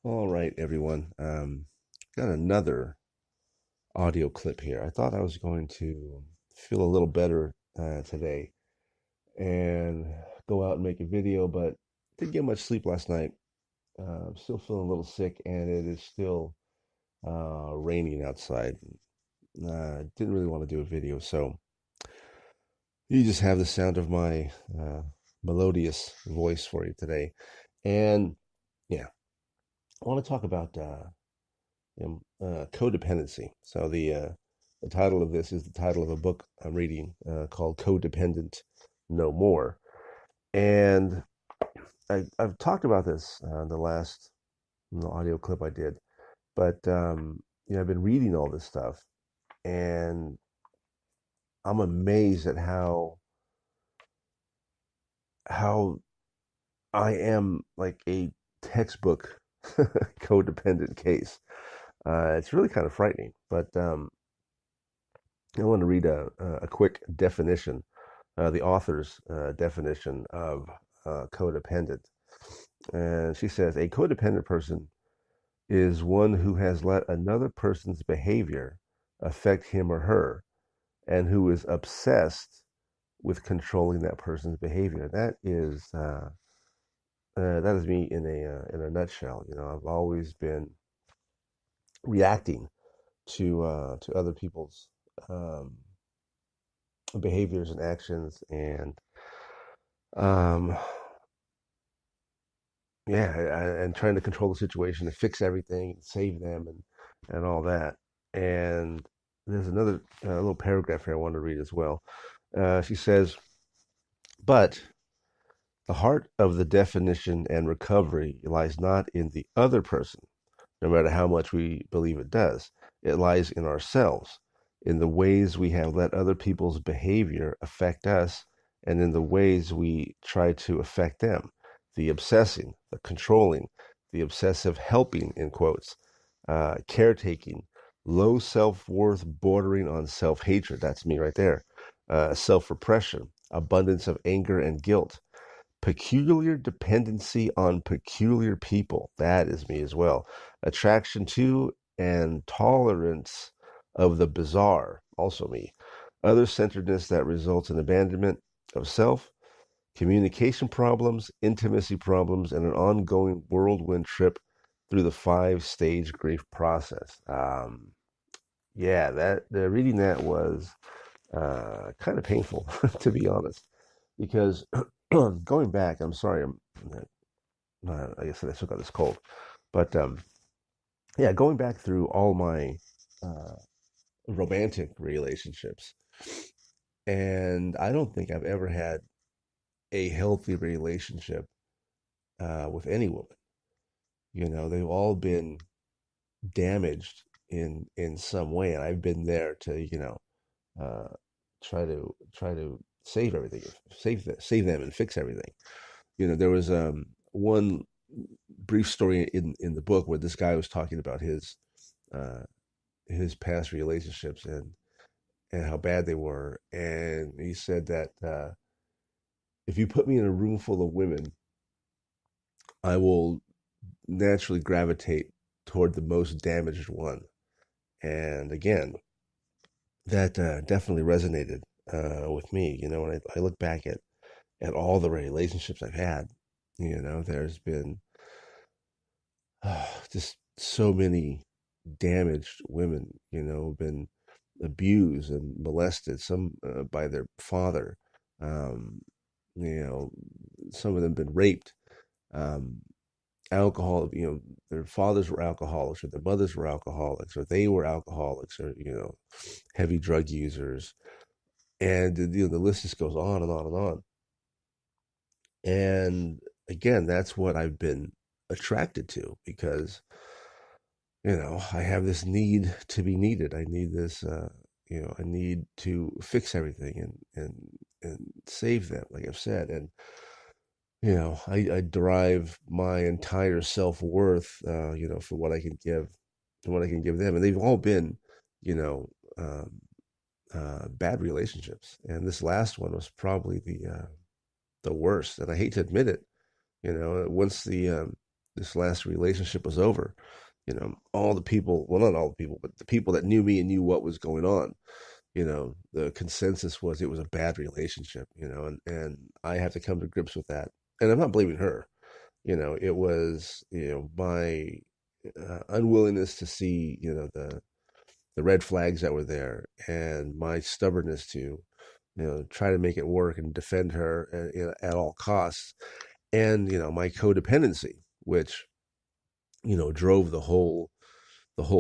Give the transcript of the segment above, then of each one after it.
All right, everyone. Got another audio clip here. I thought I was going to feel a little better today and go out and make a video, but didn't get much sleep last night. I'm still feeling a little sick, and it is still raining outside. Didn't really want to do a video, so you just have the sound of my melodious voice for you today. And yeah, I want to talk about codependency. So the title of this is the title of a book I'm reading called Codependent No More, and I've talked about this in the last audio clip I did, but I've been reading all this stuff, and I'm amazed at how I am like a textbook codependent case. It's really kind of frightening, but I want to read a quick definition, the author's definition of codependent. And she says a codependent person is one who has let another person's behavior affect him or her and who is obsessed with controlling that person's behavior. That is me in a nutshell. I've always been reacting to other people's um, behaviors and actions, and um, and trying to control the situation and fix everything and save them and all that. And there's another little paragraph here I want to read as well. She says, but the heart of the definition and recovery lies not in the other person, no matter how much we believe it does. It lies in ourselves, in the ways we have let other people's behavior affect us, and in the ways we try to affect them. The obsessing, the controlling, the obsessive helping, in quotes, caretaking, low self worth bordering on self hatred. That's me right there. Self repression, abundance of anger and guilt, peculiar dependency on peculiar people. That is me as well. Attraction to and tolerance of the bizarre. Also me. Other centeredness that results in abandonment of self, communication problems, intimacy problems, and an ongoing whirlwind trip through the five-stage grief process. Yeah, that reading that was kind of painful, to be honest, because going back, I'm sorry, I guess I still got this cold, but yeah, going back through all my uh, romantic relationships, and I don't think I've ever had a healthy relationship with any woman. They've all been damaged in some way, and I've been there to uh, try to save everything, save them, and fix everything. There was one brief story in the book where this guy was talking about uh, his past relationships and how bad they were, and he said that if you put me in a room full of women, I will naturally gravitate toward the most damaged one. And again, that definitely resonated with me. When I look back at all the relationships I've had, there's been just so many damaged women, been abused and molested, some by their father. Um, some of them been raped. Um, alcohol, their fathers were alcoholics, or their mothers were alcoholics, or they were alcoholics, or heavy drug users, and the list just goes on and on and on. And again, that's what I've been attracted to because I have this need to be needed. I need this, I need to fix everything and save them, like I've said. And, I derive my entire self-worth, for what I can give, and what I can give them. And they've all been, you know, um, bad relationships. And this last one was probably the worst. And I hate to admit it, once this last relationship was over, all the people, well, not all the people, but the people that knew me and knew what was going on, the consensus was it was a bad relationship, and I have to come to grips with that. And I'm not blaming her. It was, my unwillingness to see, the red flags that were there, and my stubbornness to, try to make it work and defend her at all costs, and my codependency, which drove the whole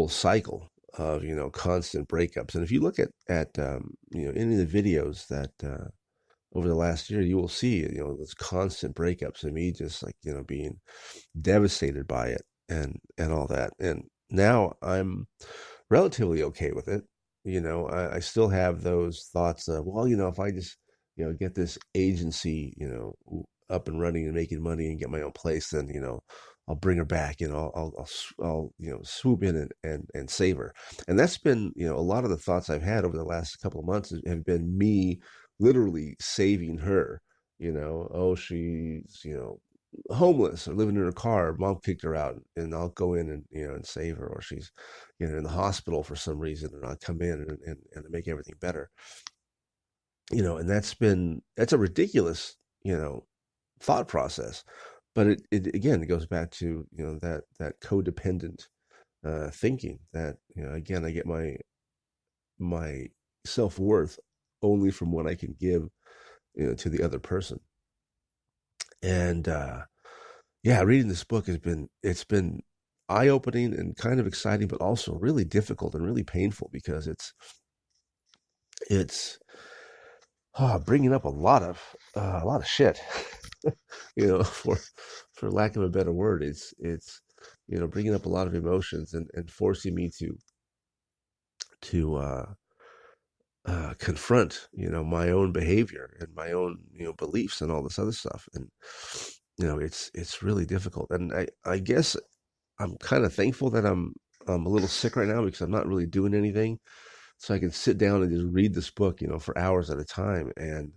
cycle of constant breakups. And if you look at any of the videos that over the last year, you will see those constant breakups and me just like being devastated by it and all that. And now I'm relatively okay with it. I still have those thoughts of, well, if I just get this agency up and running and making money and get my own place, then I'll bring her back. I'll swoop in and save her. And that's been a lot of the thoughts I've had over the last couple of months have been me literally saving her. Oh, she's homeless or living in her car. Mom kicked her out, and I'll go in and save her. Or she's in the hospital for some reason, and I'll come in and make everything better. And that's a ridiculous thought process, but it again, it goes back to that codependent thinking that again, I get my self-worth only from what I can give to the other person. And yeah, reading this book it's been eye-opening and kind of exciting, but also really difficult and really painful, because it's bringing up a lot of shit. For lack of a better word, it's bringing up a lot of emotions and forcing me to confront my own behavior and my own beliefs and all this other stuff. And it's really difficult. And I guess I'm kind of thankful that I'm a little sick right now, because I'm not really doing anything, so I can sit down and just read this book for hours at a time. And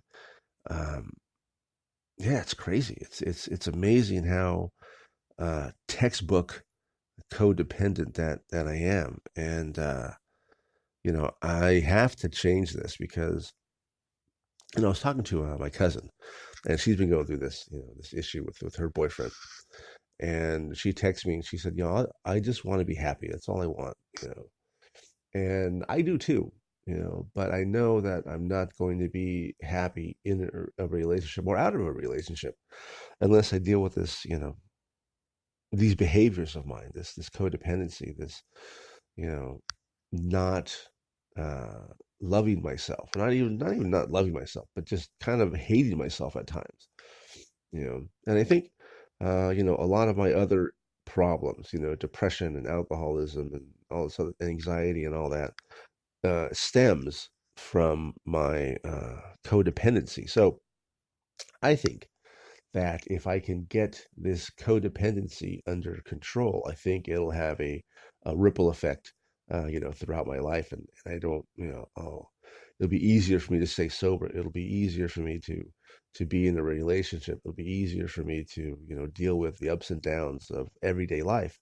um yeah, it's crazy. It's amazing how textbook codependent that I am. And I have to change this, because I was talking to my cousin, and she's been going through this issue with her boyfriend. And she texted me and she said, I just want to be happy. That's all I want. And I do too. But I know that I'm not going to be happy in a relationship or out of a relationship unless I deal with this, these behaviors of mine, this codependency, this, not loving myself, not even not loving myself, but just kind of hating myself at times. And I think a lot of my other problems, depression and alcoholism and all this other anxiety and all that stems from my codependency. So I think that if I can get this codependency under control, I think it'll have a ripple effect, throughout my life. And I don't, it'll be easier for me to stay sober. It'll be easier for me to be in a relationship. It'll be easier for me to, deal with the ups and downs of everyday life,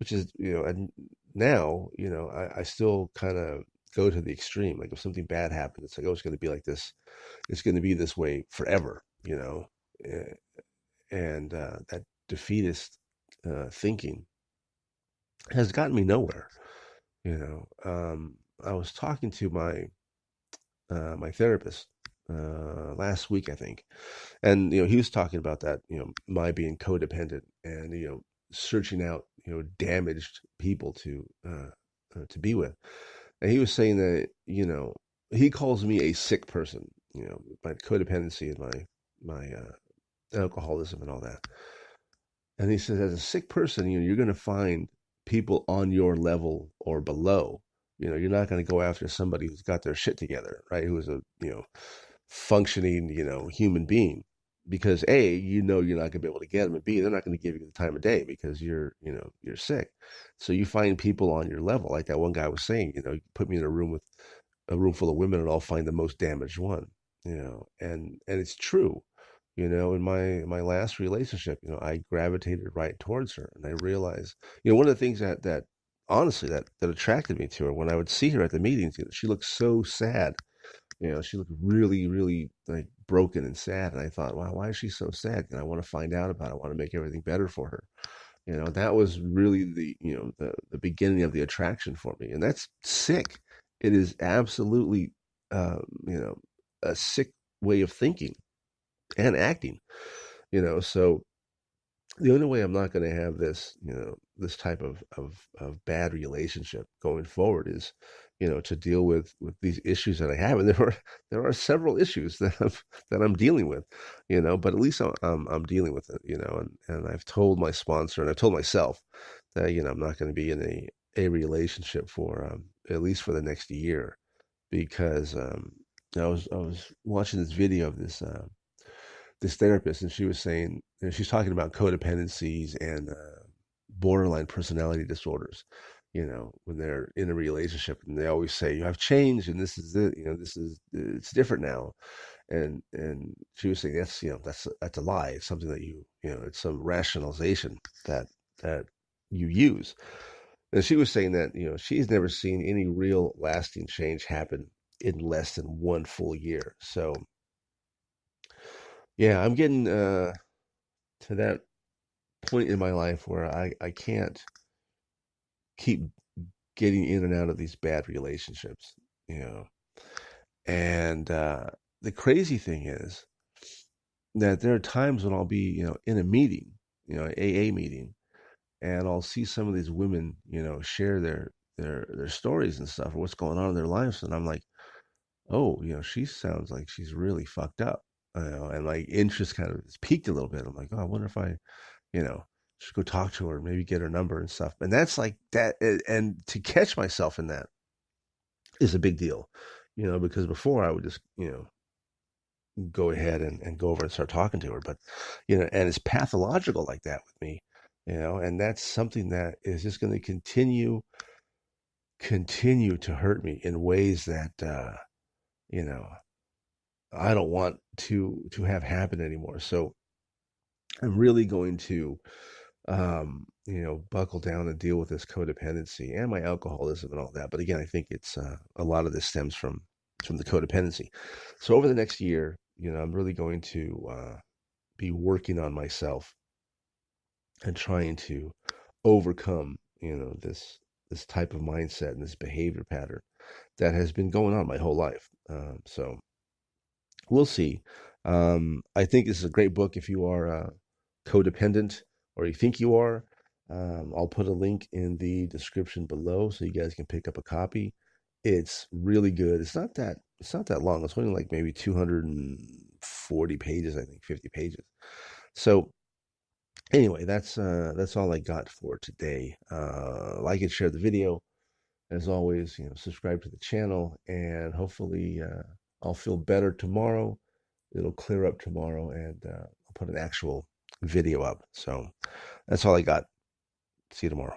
which is, and now, I still kind of go to the extreme. Like if something bad happens, it's like, oh, it's going to be like this. It's going to be this way forever, Eh, and that defeatist thinking has gotten me nowhere. I was talking to my therapist last week, I think, and he was talking about that, my being codependent and searching out damaged people to be with, and he was saying that he calls me a sick person, my codependency and my alcoholism and all that. And he says, as a sick person, you're going to find people on your level or below. You're not going to go after somebody who's got their shit together, right? Who is a functioning human being, because A, you're not going to be able to get them, and B, they're not going to give you the time of day because you're sick. So you find people on your level, like that one guy was saying. You put me in a room full of women, and I'll find the most damaged one. And it's true. In my last relationship, I gravitated right towards her, and I realized, one of the things that honestly that attracted me to her when I would see her at the meetings, she looked so sad. She looked really, really like broken and sad, and I thought, wow, why is she so sad? And I want to find out about it. I want to make everything better for her. That was really the beginning of the attraction for me, and that's sick. It is absolutely, uh, you know, a sick way of thinking and acting. So the only way I'm not going to have this type of bad relationship going forward is, to deal with these issues that I have, and there are several issues that I'm dealing with, but at least I'm dealing with it, and I've told my sponsor and I've told myself that I'm not going to be in a relationship for at least for the next year because I was watching this video of this therapist, and she was saying, she's talking about codependencies and borderline personality disorders. When they're in a relationship, and they always say, "You have changed, and this is it. It's different now." And she was saying that's a lie. It's something that it's some rationalization that you use. And she was saying that she's never seen any real lasting change happen in less than one full year. So yeah, I'm getting to that point in my life where I can't keep getting in and out of these bad relationships, you know. And the crazy thing is that there are times when I'll be, in a meeting, AA meeting, and I'll see some of these women, share their stories and stuff, or what's going on in their lives, and I'm like, oh, she sounds like she's really fucked up, and my interest kind of is piqued a little bit. I'm like, oh, I wonder if I just go talk to her, maybe get her number and stuff. And that's like that. And to catch myself in that is a big deal, because before I would just, go ahead and go over and start talking to her. But, and it's pathological like that with me, and that's something that is just going to continue to hurt me in ways that, you know, I don't want to have happen anymore. So I'm really going to buckle down and deal with this codependency and my alcoholism and all that. But again, I think it's a lot of this stems from the codependency. So over the next year, I'm really going to be working on myself and trying to overcome, this type of mindset and this behavior pattern that has been going on my whole life. So we'll see. I think this is a great book if you are codependent or you think you are. I'll put a link in the description below so you guys can pick up a copy. It's really good. It's not that long. It's only like maybe 240 pages, I think, 50 pages. So anyway, that's all I got for today. Like and share the video. As always, subscribe to the channel, and hopefully I'll feel better tomorrow. It'll clear up tomorrow, and I'll put an actual video up. So that's all I got. See you tomorrow.